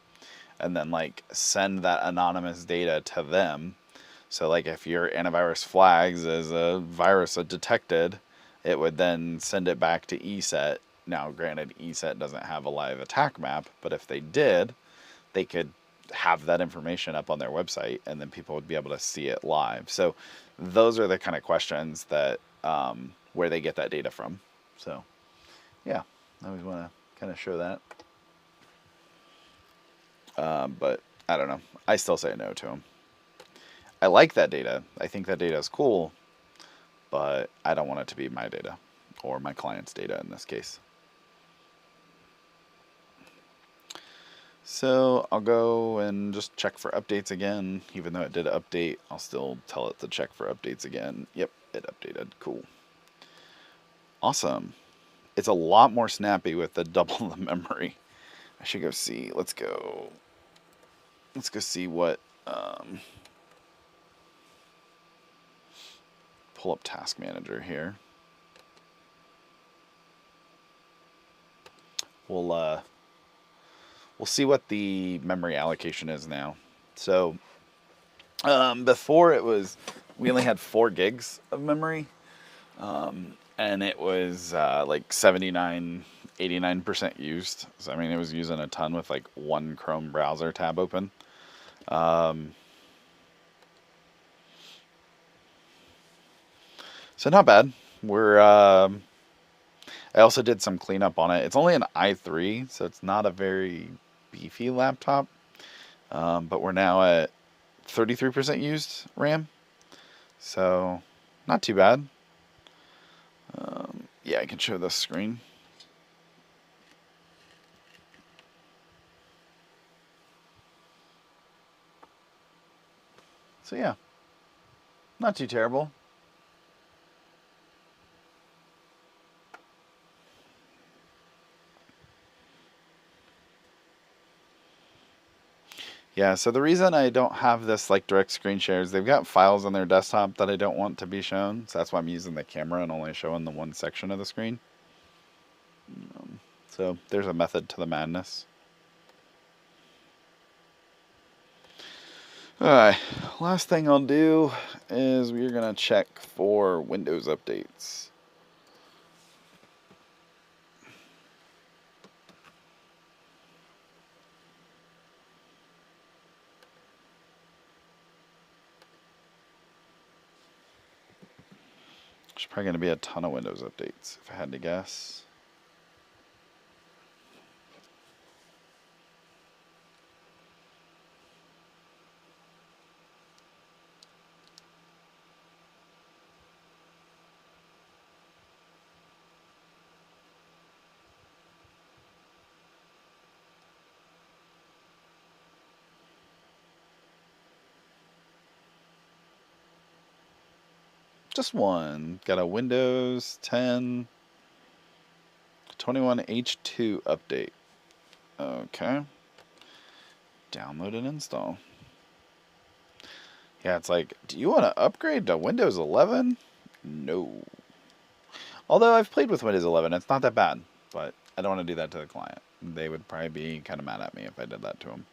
and then like send that anonymous data to them. So like if your antivirus flags as a virus detected, it would then send it back to ESET Now, granted, ESET doesn't have a live attack map, but if they did, they could have that information up on their website, and then people would be able to see it live. So those are the kind of questions that where they get that data from. So yeah, I always want to kind of show that. But I don't know. I still say no to them. I like that data. I think that data is cool, but I don't want it to be my data or my client's data in this case. So I'll go and just check for updates again. Even though it did update, I'll still tell it to check for updates again. Yep, it updated. Cool. Awesome. It's a lot more snappy with the double the memory. I should go see. Let's go see what pull up Task Manager here. We'll see what the memory allocation is now. So before we only had 4 gigs of memory, and it was like 79, 89% used. So I mean, it was using a ton with like one Chrome browser tab open. So not bad. I also did some cleanup on it. It's only an i3, so it's not a very beefy laptop. But we're now at 33% used RAM. So not too bad. Yeah, I can show this screen. So yeah, not too terrible. Yeah, so the reason I don't have this like direct screen share is they've got files on their desktop that I don't want to be shown. So that's why I'm using the camera and only showing the one section of the screen. So there's a method to the madness. Alright, last thing I'll do is we're going to check for Windows updates. There's probably going to be a ton of Windows updates, if I had to guess. Just one. Got a Windows 10 21H2 update. Okay. Download and install. Yeah, it's like, do you want to upgrade to Windows 11? No. Although I've played with Windows 11, it's not that bad, but I don't want to do that to the client. They would probably be kind of mad at me if I did that to them.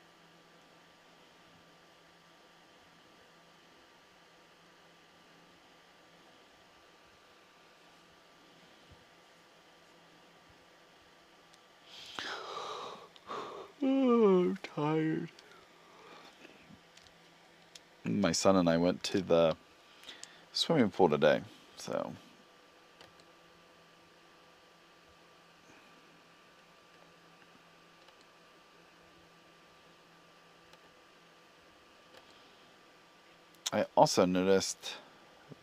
Oh, I'm tired. My son and I went to the swimming pool today, so. I also noticed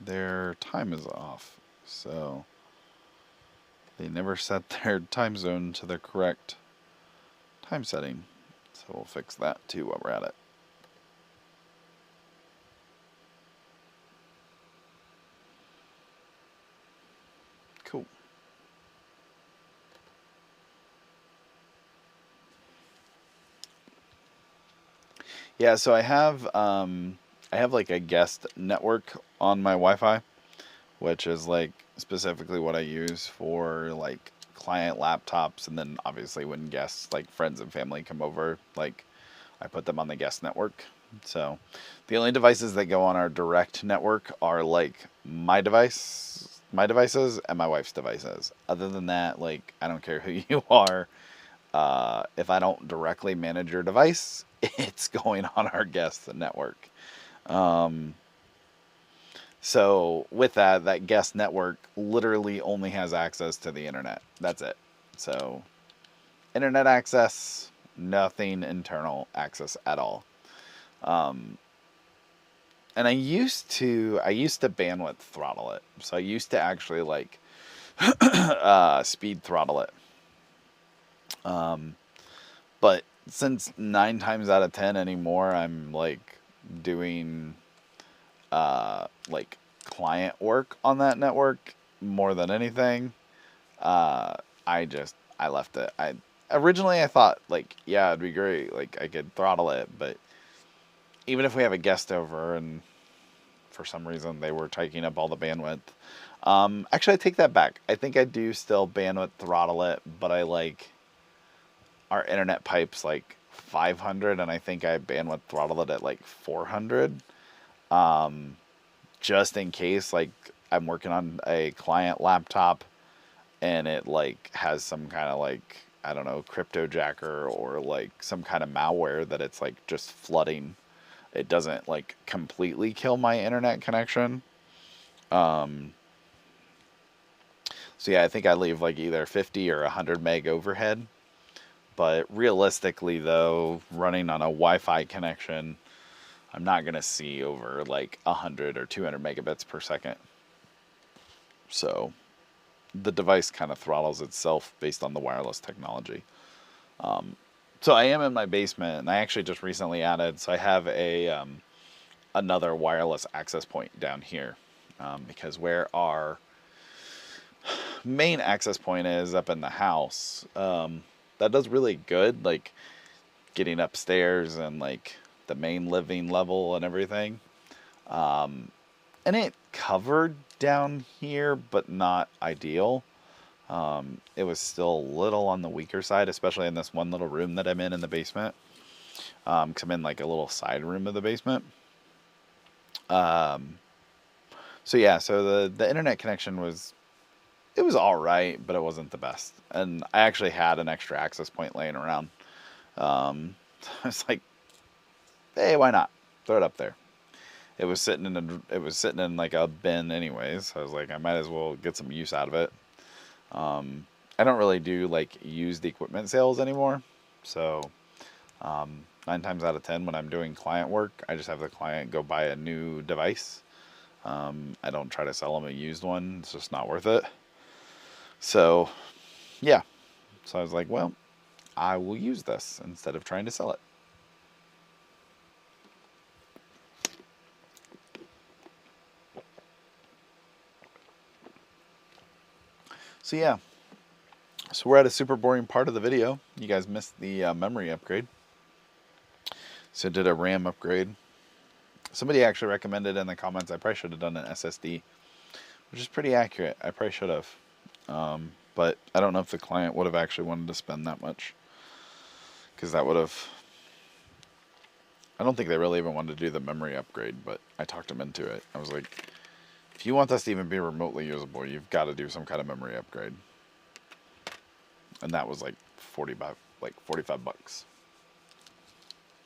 their time is off, so they never set their time zone to the correct time setting. So we'll fix that too while we're at it. Cool. Yeah, so I have like a guest network on my Wi-Fi, which is like specifically what I use for like client laptops, and then obviously when guests like friends and family come over, like I put them on the guest network. So the only devices that go on our direct network are like my device, my devices and my wife's devices. Other than that, like, I don't care who you are. If I don't directly manage your device, it's going on our guest network. So with that, that guest network literally only has access to the internet. That's it. So internet access, nothing internal access at all. And I used to bandwidth throttle it. So I used to actually like speed throttle it. But since 9 times out of 10 anymore, I'm like doing like client work on that network more than anything. I left it. Originally I thought like, yeah, it'd be great, like I could throttle it, but even if we have a guest over and for some reason they were taking up all the bandwidth, actually I take that back. I think I do still bandwidth throttle it, but I like our internet pipes like 500, and I think I bandwidth throttled it at like 400, just in case like I'm working on a client laptop and it like has some kind of like, I don't know, cryptojacker or like some kind of malware that it's like just flooding. It doesn't like completely kill my internet connection. So yeah, I think I leave like either 50 or 100 meg overhead. But realistically though, running on a Wi-Fi connection, I'm not going to see over like 100 or 200 megabits per second. So the device kind of throttles itself based on the wireless technology. So I am in my basement, and I actually just recently added, so I have a another wireless access point down here, because where our main access point is up in the house, that does really good, like getting upstairs and like the main living level and everything. And it covered down here, but not ideal. It was still a little on the weaker side, especially in this one little room that I'm in the basement. Because I'm in like a little side room of the basement. So yeah, so the internet connection was, it was all right, but it wasn't the best. And I actually had an extra access point laying around. I was like, hey, why not? Throw it up there. It was sitting in like a bin anyways. I was like, I might as well get some use out of it. I don't really do like used equipment sales anymore. So 9 times out of 10 when I'm doing client work, I just have the client go buy a new device. I don't try to sell them a used one. It's just not worth it. So yeah. So I was like, well, I will use this instead of trying to sell it. So yeah. So we're at a super boring part of the video. You guys missed the memory upgrade. So I did a RAM upgrade. Somebody actually recommended in the comments I probably should have done an SSD, which is pretty accurate. I probably should have. But I don't know if the client would have actually wanted to spend that much. Because that would have... I don't think they really even wanted to do the memory upgrade, but I talked them into it. I was like, if you want this to even be remotely usable, you've got to do some kind of memory upgrade. And that was like 45 bucks.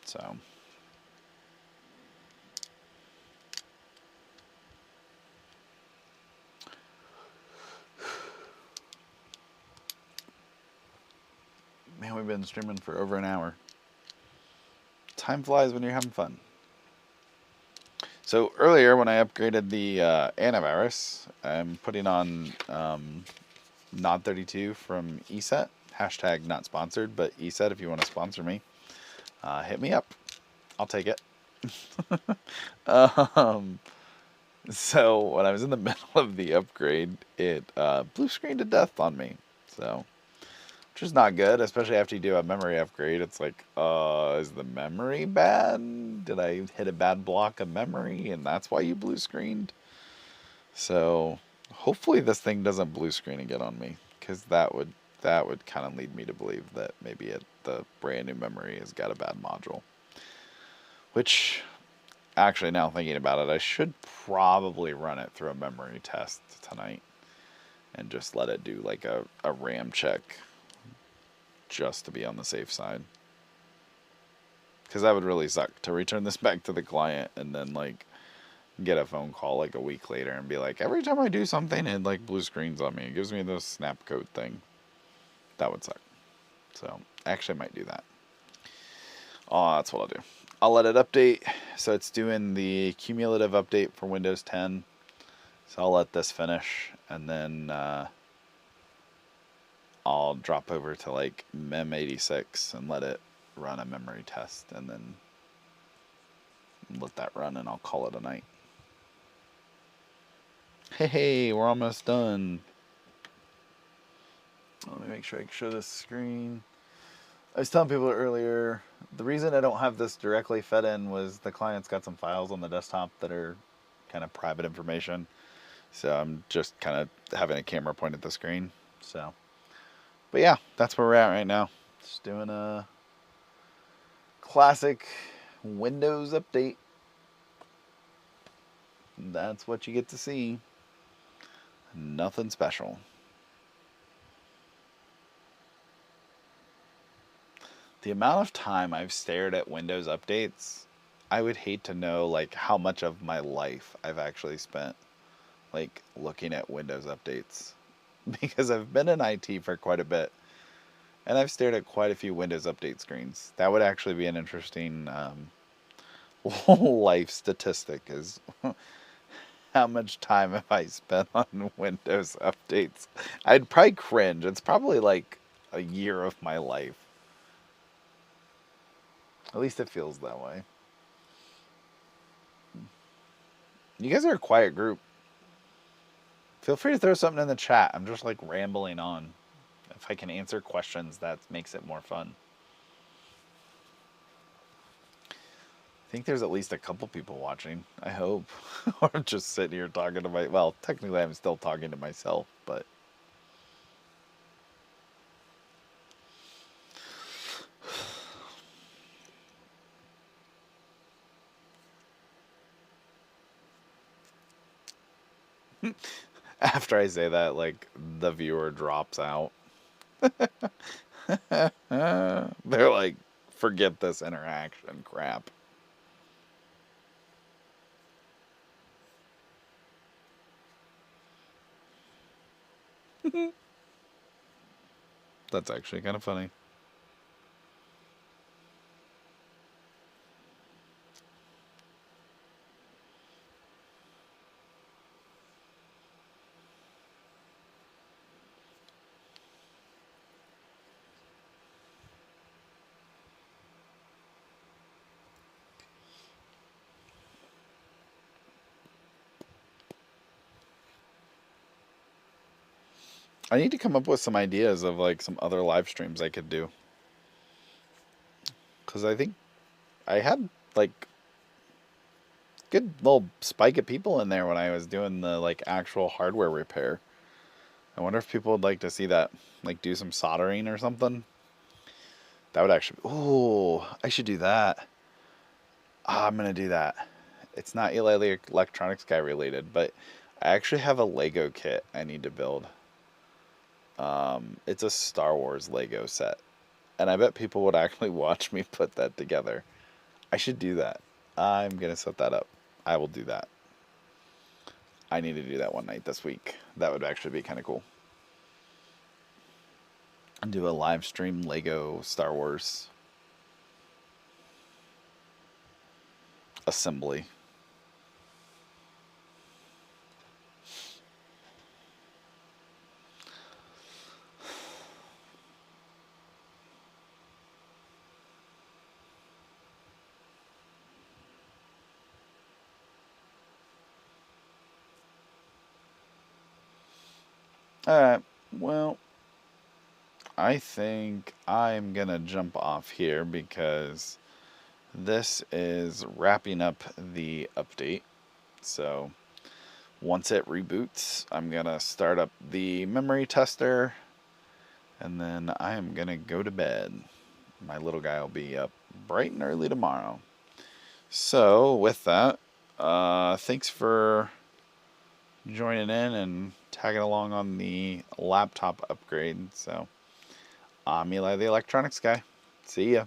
So... Man, we've been streaming for over an hour. Time flies when you're having fun. So earlier when I upgraded the antivirus, I'm putting on Nod32 from ESET. Hashtag not sponsored, but ESET, if you want to sponsor me, hit me up. I'll take it. So when I was in the middle of the upgrade, it blue screened to death on me. So... which is not good, especially after you do a memory upgrade. It's like, is the memory bad? Did I hit a bad block of memory and that's why you blue screened? So hopefully this thing doesn't blue screen again on me, because that would kind of lead me to believe that maybe the brand new memory has got a bad module. Which, actually now thinking about it, I should probably run it through a memory test tonight. and just let it do like a RAM check just to be on the safe side. Because that would really suck to return this back to the client and then like get a phone call like a week later and be like, every time I do something, it like blue screens on me. It gives me this snap code thing. That would suck. So actually I might do that. Oh, that's what I'll do. I'll let it update. So it's doing the cumulative update for Windows 10. So I'll let this finish, and then I'll drop over to like Mem86 and let it run a memory test, and then let that run, and I'll call it a night. Hey, we're almost done. Let me make sure I can show this screen. I was telling people earlier, the reason I don't have this directly fed in was the client's got some files on the desktop that are kind of private information. So I'm just kind of having a camera point at the screen. So, but yeah, that's where we're at right now. Just doing a classic Windows update. That's what you get to see. Nothing special. The amount of time I've stared at Windows updates, I would hate to know like how much of my life I've actually spent like looking at Windows updates, because I've been in IT for quite a bit and I've stared at quite a few Windows update screens. That would actually be an interesting life statistic, is how much time have I spent on Windows updates. I'd probably cringe. It's probably like a year of my life. At least it feels that way. You guys are a quiet group. Feel free to throw something in the chat. I'm just like rambling on. If I can answer questions, that makes it more fun. I think there's at least a couple people watching. I hope. Or I'm just sitting here talking to well, technically I'm still talking to myself, but after I say that, like, the viewer drops out. They're like, forget this interaction crap. That's actually kind of funny. I need to come up with some ideas of like some other live streams I could do. Because I think I had like good little spike of people in there when I was doing the like actual hardware repair. I wonder if people would like to see that, like do some soldering or something. That would actually, oh, I should do that. I'm going to do that. It's not Eli Electronics guy related, but I actually have a Lego kit I need to build. It's a Star Wars Lego set, and I bet people would actually watch me put that together. I should do that. I'm going to set that up. I will do that. I need to do that one night this week. That would actually be kind of cool. And do a live stream Lego Star Wars assembly. Alright, well, I think I'm going to jump off here because this is wrapping up the update. So once it reboots, I'm going to start up the memory tester, and then I am going to go to bed. My little guy will be up bright and early tomorrow. So with that, thanks for joining in and tagging along on the laptop upgrade. So I'm Eli the Electronics Guy. See ya.